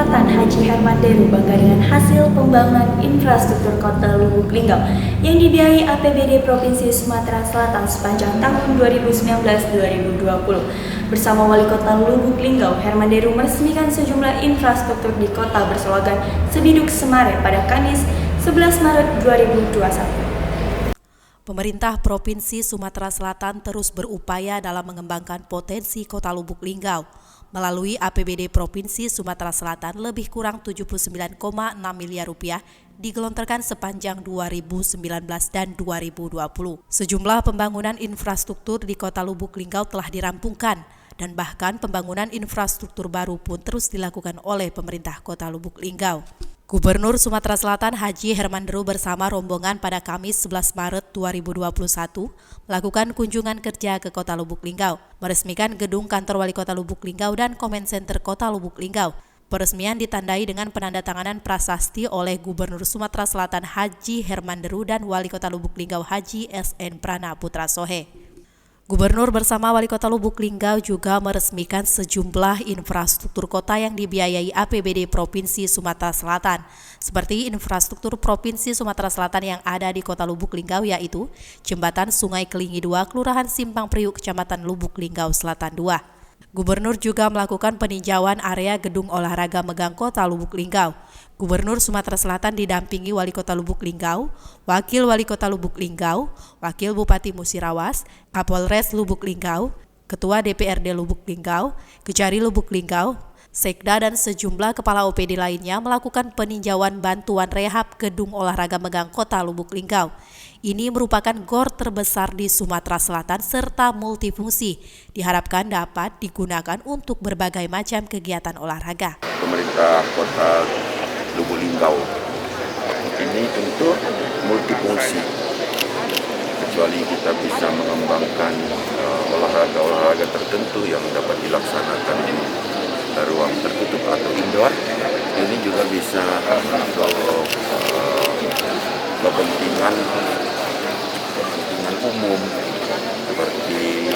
Selatan Haji Herman Deru bangga dengan hasil pembangunan infrastruktur Kota Lubuk Linggau yang dibiayai APBD Provinsi Sumatera Selatan sepanjang tahun 2019-2020. Bersama Wali Kota Lubuk Linggau, Herman Deru meresmikan sejumlah infrastruktur di kota berslogan Sebiduk Semare pada Kamis 11 Maret 2021. Pemerintah Provinsi Sumatera Selatan terus berupaya dalam mengembangkan potensi Kota Lubuk Linggau. Melalui APBD Provinsi Sumatera Selatan lebih kurang 79,6 miliar rupiah digelontorkan sepanjang 2019 dan 2020. Sejumlah pembangunan infrastruktur di Kota Lubuk Linggau telah dirampungkan dan bahkan pembangunan infrastruktur baru pun terus dilakukan oleh pemerintah Kota Lubuk Linggau. Gubernur Sumatera Selatan Haji Herman Deru bersama rombongan pada Kamis 11 Maret 2021 melakukan kunjungan kerja ke Kota Lubuk Linggau, meresmikan gedung kantor Wali Kota Lubuk Linggau dan Comment Center Kota Lubuk Linggau. Peresmian ditandai dengan penandatanganan prasasti oleh Gubernur Sumatera Selatan Haji Herman Deru dan Wali Kota Lubuk Linggau Haji SN Prana Putra Sohe. Gubernur bersama Wali Kota Lubuk Linggau juga meresmikan sejumlah infrastruktur kota yang dibiayai APBD Provinsi Sumatera Selatan, seperti infrastruktur Provinsi Sumatera Selatan yang ada di Kota Lubuk Linggau yaitu Jembatan Sungai Kelingi 2, Kelurahan Simpang Priuk, Kecamatan Lubuk Linggau Selatan 2. Gubernur juga melakukan peninjauan area gedung olahraga Megang Kota Lubuk Linggau. Gubernur Sumatera Selatan didampingi Wali Kota Lubuk Linggau, Wakil Wali Kota Lubuk Linggau, Wakil Bupati Musirawas, Kapolres Lubuk Linggau, Ketua DPRD Lubuk Linggau, Kejari Lubuk Linggau, Sekda dan sejumlah kepala OPD lainnya melakukan peninjauan bantuan rehab gedung olahraga Megang Kota Lubuk Linggau. Ini merupakan gor terbesar di Sumatera Selatan serta multifungsi, diharapkan dapat digunakan untuk berbagai macam kegiatan olahraga. Pemerintah Kota Lubuk Linggau ini tentu multifungsi, kecuali kita bisa mengembangkan olahraga tertentu yang dapat dilaksanakan di ruang tertutup atau indoor. Ini juga bisa untuk kepentingan umum seperti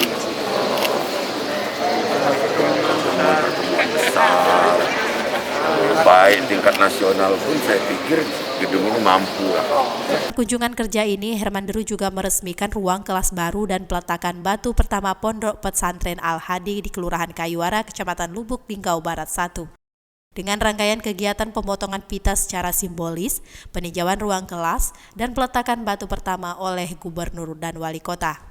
pertemuan besar, baik tingkat nasional pun saya pikir gedung ini mampu. Kunjungan kerja ini, Herman Deru juga meresmikan ruang kelas baru dan peletakan batu pertama Pondok Pesantren Al-Hadi di Kelurahan Kayuara, Kecamatan Lubuk Linggau Barat 1. Dengan rangkaian kegiatan pemotongan pita secara simbolis, peninjauan ruang kelas, dan peletakan batu pertama oleh Gubernur dan Wali Kota.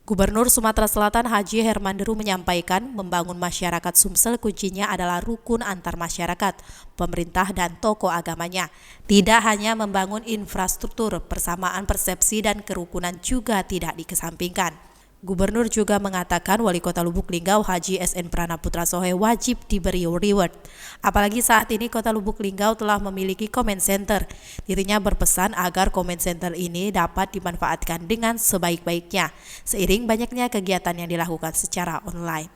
Gubernur Sumatera Selatan Haji Herman Deru menyampaikan membangun masyarakat Sumsel kuncinya adalah rukun antar masyarakat, pemerintah dan tokoh agamanya. Tidak hanya membangun infrastruktur, persamaan persepsi dan kerukunan juga tidak dikesampingkan. Gubernur juga mengatakan Wali Kota Lubuk Linggau Haji SN Prana Putra Sohe wajib diberi reward. Apalagi saat ini Kota Lubuk Linggau telah memiliki comment center. Dirinya berpesan agar comment center ini dapat dimanfaatkan dengan sebaik-baiknya, seiring banyaknya kegiatan yang dilakukan secara online.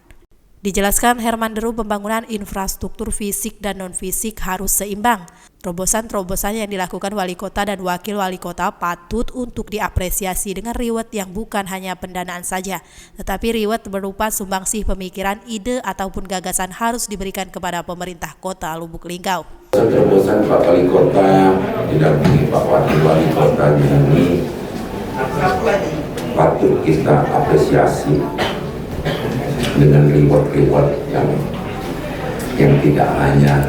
Dijelaskan Herman Deru, pembangunan infrastruktur fisik dan non-fisik harus seimbang. Terobosan-terobosan yang dilakukan Wali Kota dan Wakil Wali Kota patut untuk diapresiasi dengan reward yang bukan hanya pendanaan saja, tetapi reward berupa sumbangsih pemikiran, ide ataupun gagasan harus diberikan kepada pemerintah Kota Lubuk Linggau. Terobosan Pak Wali Kota didampingi Pak Wakil Wali Kota ini patut kita apresiasi dengan reward yang tidak hanya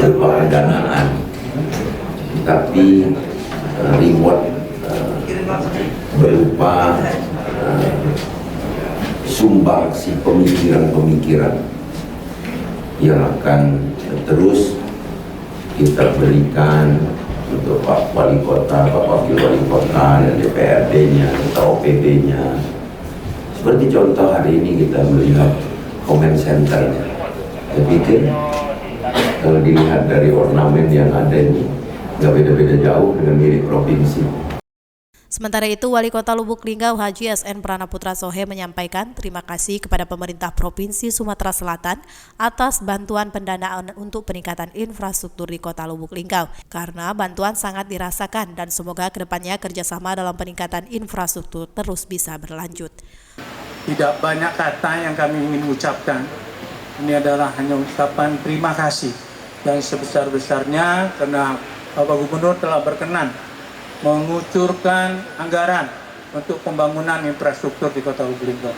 berupa pendanaan, tapi reward berupa sumbangsi pemikiran-pemikiran yang akan terus kita berikan untuk Pak Wali Kota, Pak Wakil Wali Kota, dan DPRD-nya, atau OPD-nya. Seperti contoh hari ini kita melihat comment center. Saya pikir kalau dilihat dari ornamen yang ada ini, nggak beda-beda jauh dengan milik provinsi. Sementara itu, Wali Kota Lubuk Linggau Haji SN Prana Putra Sohe menyampaikan terima kasih kepada pemerintah Provinsi Sumatera Selatan atas bantuan pendanaan untuk peningkatan infrastruktur di Kota Lubuk Linggau, karena bantuan sangat dirasakan dan semoga kedepannya kerjasama dalam peningkatan infrastruktur terus bisa berlanjut. Tidak banyak kata yang kami ingin ucapkan, ini adalah hanya ucapan terima kasih yang sebesar-besarnya karena Bapak Gubernur telah berkenan mengucurkan anggaran untuk pembangunan infrastruktur di Kota Lubuk Linggau.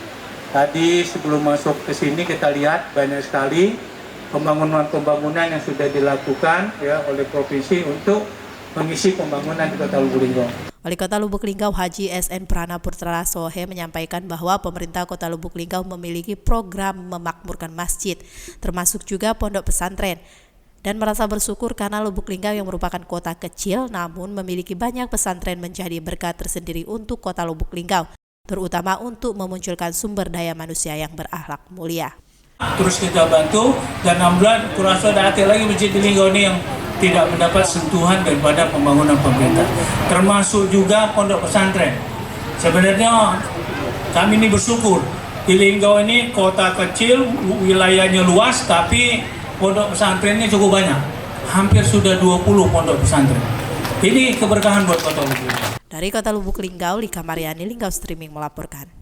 Tadi sebelum masuk ke sini kita lihat banyak sekali pembangunan yang sudah dilakukan ya oleh provinsi untuk mengisi pembangunan di Kota Lubuk Linggau. Wali Kota Lubuk Linggau Haji SN Pranaputra Sohe menyampaikan bahwa pemerintah Kota Lubuk Linggau memiliki program memakmurkan masjid, termasuk juga pondok pesantren, dan merasa bersyukur karena Lubuk Linggau yang merupakan kota kecil namun memiliki banyak pesantren menjadi berkat tersendiri untuk Kota Lubuk Linggau, terutama untuk memunculkan sumber daya manusia yang berakhlak mulia. Terus kita bantu dan 6 bulan kurasa ada lagi masjid di Linggau ini yang tidak mendapat sentuhan daripada pembangunan pemerintah, termasuk juga pondok pesantren. Sebenarnya kami ini bersyukur di Linggau ini kota kecil, wilayahnya luas, tapi pondok pesantrennya cukup banyak. Hampir sudah 20 pondok pesantren. Ini keberkahan buat Kota Lubuk Linggau. Dari Kota Lubuk Linggau, Lika Mariani, Linggau Streaming melaporkan.